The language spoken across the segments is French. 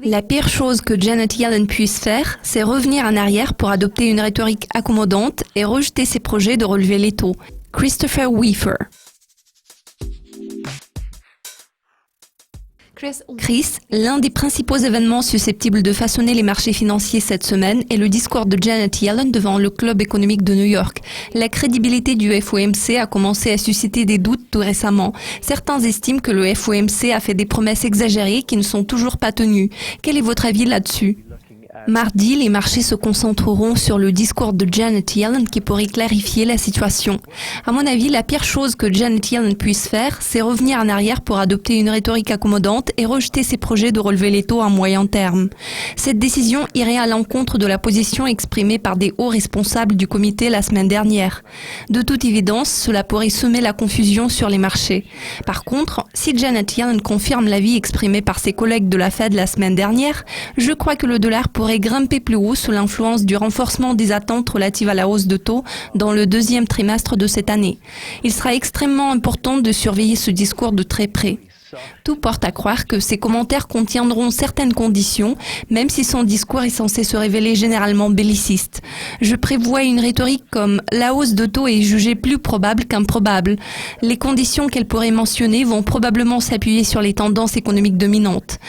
La pire chose que Janet Yellen puisse faire, c'est revenir en arrière pour adopter une rhétorique accommodante et rejeter ses projets de relever les taux. Christopher Weaver. Chris, l'un des principaux événements susceptibles de façonner les marchés financiers cette semaine est le discours de Janet Yellen devant le Club économique de New York. La crédibilité du FOMC a commencé à susciter des doutes tout récemment. Certains estiment que le FOMC a fait des promesses exagérées qui ne sont toujours pas tenues. Quel est votre avis là-dessus ? Mardi, les marchés se concentreront sur le discours de Janet Yellen qui pourrait clarifier la situation. À mon avis, la pire chose que Janet Yellen puisse faire, c'est revenir en arrière pour adopter une rhétorique accommodante et rejeter ses projets de relever les taux à moyen terme. Cette décision irait à l'encontre de la position exprimée par des hauts responsables du comité la semaine dernière. De toute évidence, cela pourrait semer la confusion sur les marchés. Par contre, si Janet Yellen confirme l'avis exprimé par ses collègues de la Fed la semaine dernière, je crois que le dollar pourrait grimper plus haut sous l'influence du renforcement des attentes relatives à la hausse de taux dans le deuxième trimestre de cette année. Il sera extrêmement important de surveiller ce discours de très près. Tout porte à croire que ces commentaires contiendront certaines conditions, même si son discours est censé se révéler généralement belliciste. Je prévois une rhétorique comme « la hausse de taux est jugée plus probable qu'improbable ». Les conditions qu'elle pourrait mentionner vont probablement s'appuyer sur les tendances économiques dominantes.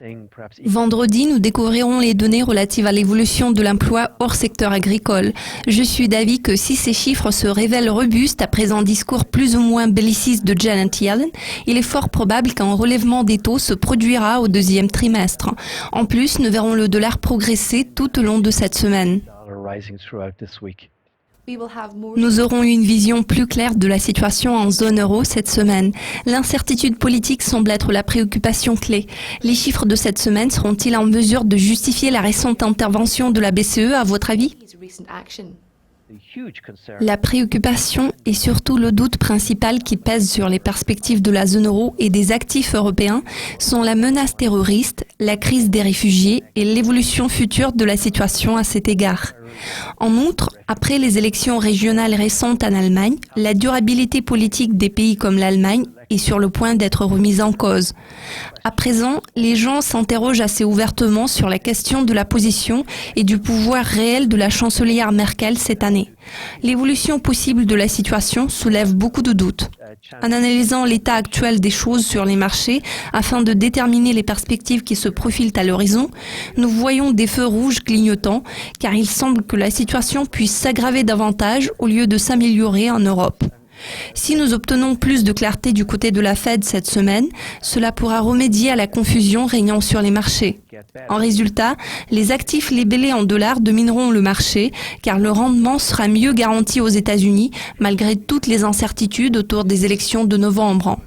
Vendredi, nous découvrirons les données relatives à l'évolution de l'emploi hors secteur agricole. Je suis d'avis que si ces chiffres se révèlent robustes après un discours plus ou moins belliciste de Janet Yellen, il est fort probable qu'un relèvement des taux se produira au deuxième trimestre. En plus, nous verrons le dollar progresser tout au long de cette semaine. Nous aurons une vision plus claire de la situation en zone euro cette semaine. L'incertitude politique semble être la préoccupation clé. Les chiffres de cette semaine seront-ils en mesure de justifier la récente intervention de la BCE, à votre avis ? La préoccupation et surtout le doute principal qui pèse sur les perspectives de la zone euro et des actifs européens sont la menace terroriste, la crise des réfugiés et l'évolution future de la situation à cet égard. En outre, après les élections régionales récentes en Allemagne, la durabilité politique des pays comme l'Allemagne est sur le point d'être remise en cause. À présent, les gens s'interrogent assez ouvertement sur la question de la position et du pouvoir réel de la chancelière Merkel cette année. L'évolution possible de la situation soulève beaucoup de doutes. En analysant l'état actuel des choses sur les marchés afin de déterminer les perspectives qui se profilent à l'horizon, nous voyons des feux rouges clignotants car il semble que la situation puisse s'aggraver davantage au lieu de s'améliorer en Europe. Si nous obtenons plus de clarté du côté de la Fed cette semaine, cela pourra remédier à la confusion régnant sur les marchés. En résultat, les actifs labellés en dollars domineront le marché car le rendement sera mieux garanti aux États-Unis malgré toutes les incertitudes autour des élections de novembre.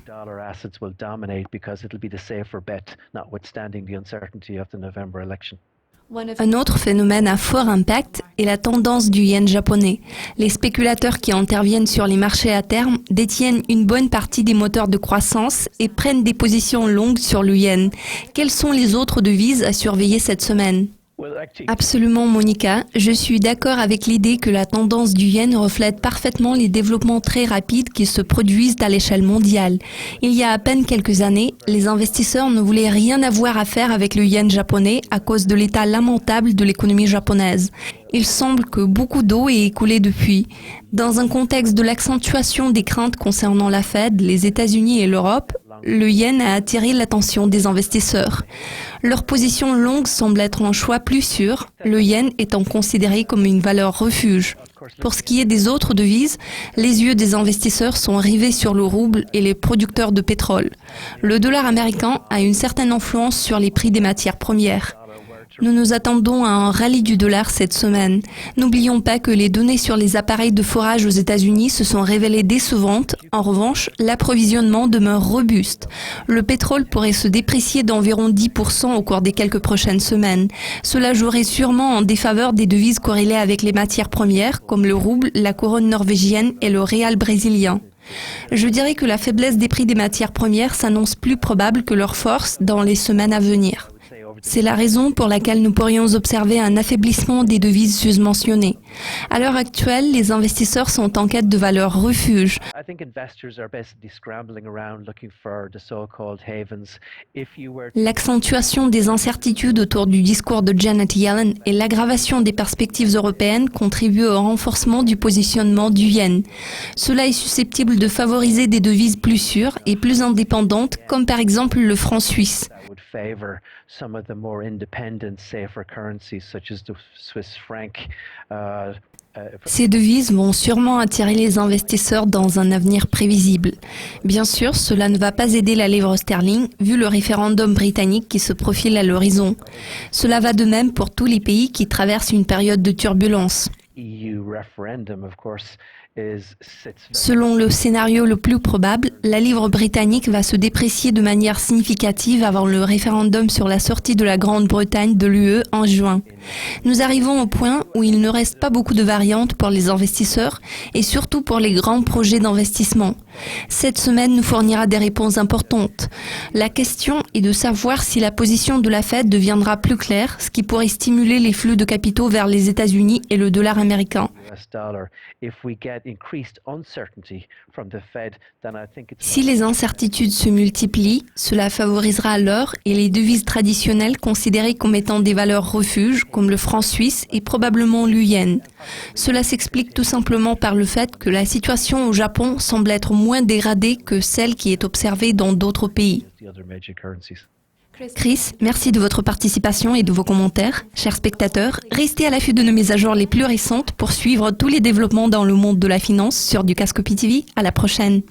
Un autre phénomène à fort impact est la tendance du yen japonais. Les spéculateurs qui interviennent sur les marchés à terme détiennent une bonne partie des moteurs de croissance et prennent des positions longues sur le yen. Quelles sont les autres devises à surveiller cette semaine ? Absolument, Monica. Je suis d'accord avec l'idée que la tendance du yen reflète parfaitement les développements très rapides qui se produisent à l'échelle mondiale. Il y a à peine quelques années, les investisseurs ne voulaient rien avoir à faire avec le yen japonais à cause de l'état lamentable de l'économie japonaise. Il semble que beaucoup d'eau ait écoulé depuis. Dans un contexte de l'accentuation des craintes concernant la Fed, les États-Unis et l'Europe, le yen a attiré l'attention des investisseurs. Leur position longue semble être un choix plus sûr, le yen étant considéré comme une valeur refuge. Pour ce qui est des autres devises, les yeux des investisseurs sont rivés sur le rouble et les producteurs de pétrole. Le dollar américain a une certaine influence sur les prix des matières premières. Nous nous attendons à un rallye du dollar cette semaine. N'oublions pas que les données sur les appareils de forage aux États-Unis se sont révélées décevantes. En revanche, l'approvisionnement demeure robuste. Le pétrole pourrait se déprécier d'environ 10% au cours des quelques prochaines semaines. Cela jouerait sûrement en défaveur des devises corrélées avec les matières premières, comme le rouble, la couronne norvégienne et le réal brésilien. Je dirais que la faiblesse des prix des matières premières s'annonce plus probable que leur force dans les semaines à venir. C'est la raison pour laquelle nous pourrions observer un affaiblissement des devises susmentionnées. À l'heure actuelle, les investisseurs sont en quête de valeurs refuges. L'accentuation des incertitudes autour du discours de Janet Yellen et l'aggravation des perspectives européennes contribuent au renforcement du positionnement du yen. Cela est susceptible de favoriser des devises plus sûres et plus indépendantes, comme par exemple le franc suisse. Ces devises vont sûrement attirer les investisseurs dans un avenir prévisible. Bien sûr, cela ne va pas aider la livre sterling, vu le référendum britannique qui se profile à l'horizon. Cela va de même pour tous les pays qui traversent une période de turbulence. Selon le scénario le plus probable, la livre britannique va se déprécier de manière significative avant le référendum sur la sortie de la Grande-Bretagne de l'UE en juin. Nous arrivons au point où il ne reste pas beaucoup de variantes pour les investisseurs et surtout pour les grands projets d'investissement. Cette semaine nous fournira des réponses importantes. La question est de savoir si la position de la Fed deviendra plus claire, ce qui pourrait stimuler les flux de capitaux vers les États-Unis et le dollar américain. Si les incertitudes se multiplient, cela favorisera l'or et les devises traditionnelles considérées comme étant des valeurs refuges, comme le franc suisse et probablement l'yen. Cela s'explique tout simplement par le fait que la situation au Japon semble être moins dégradée que celle qui est observée dans d'autres pays. Chris, merci de votre participation et de vos commentaires. Chers spectateurs, restez à l'affût de nos mises à jour les plus récentes pour suivre tous les développements dans le monde de la finance sur Dukascopy TV. À la prochaine.